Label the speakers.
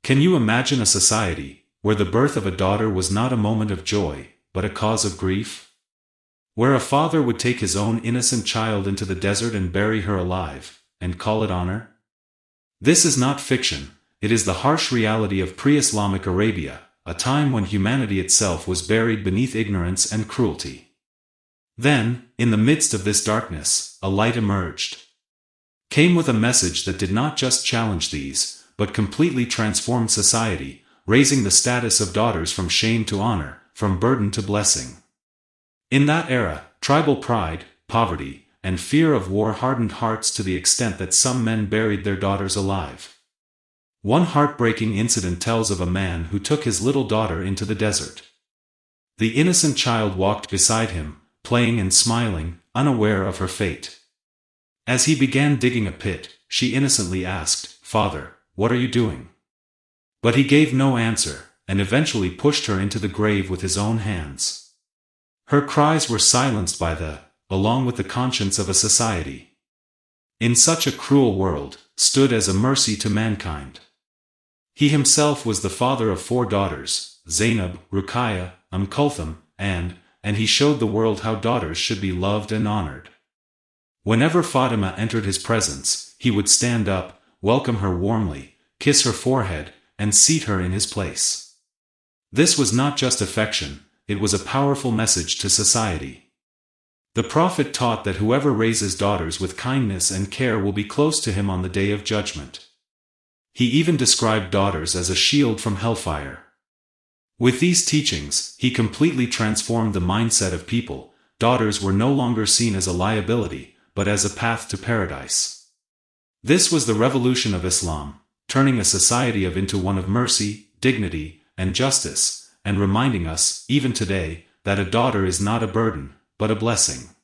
Speaker 1: Can you imagine a society where the birth of a daughter was not a moment of joy, but a cause of grief? Where a father would take his own innocent child into the desert and bury her alive, and call it honor? This is not fiction, it is the harsh reality of pre-Islamic Arabia, a time when humanity itself was buried beneath ignorance and cruelty. Then, in the midst of this darkness, a light emerged. Came with a message that did not just challenge these, but completely transformed society, raising the status of daughters from shame to honor, from burden to blessing. In that era, tribal pride, poverty, and fear of war hardened hearts to the extent that some men buried their daughters alive. One heartbreaking incident tells of a man who took his little daughter into the desert. The innocent child walked beside him, playing and smiling, unaware of her fate. As he began digging a pit, she innocently asked, "Father, what are you doing?" But he gave no answer, and eventually pushed her into the grave with his own hands. Her cries were silenced by along with the conscience of a society. In such a cruel world, stood as a mercy to mankind. He himself was the father of 4 daughters, Zainab, Ruqayya, Kulthum, and he showed the world how daughters should be loved and honored. Whenever Fatima entered his presence, he would stand up, welcome her warmly, kiss her forehead, and seat her in his place. This was not just affection, it was a powerful message to society. The Prophet taught that whoever raises daughters with kindness and care will be close to him on the day of judgment. He even described daughters as a shield from hellfire. With these teachings, he completely transformed the mindset of people. Daughters were no longer seen as a liability, but as a path to paradise. This was the revolution of Islam, turning a society into one of mercy, dignity, and justice, and reminding us, even today, that a daughter is not a burden, but a blessing.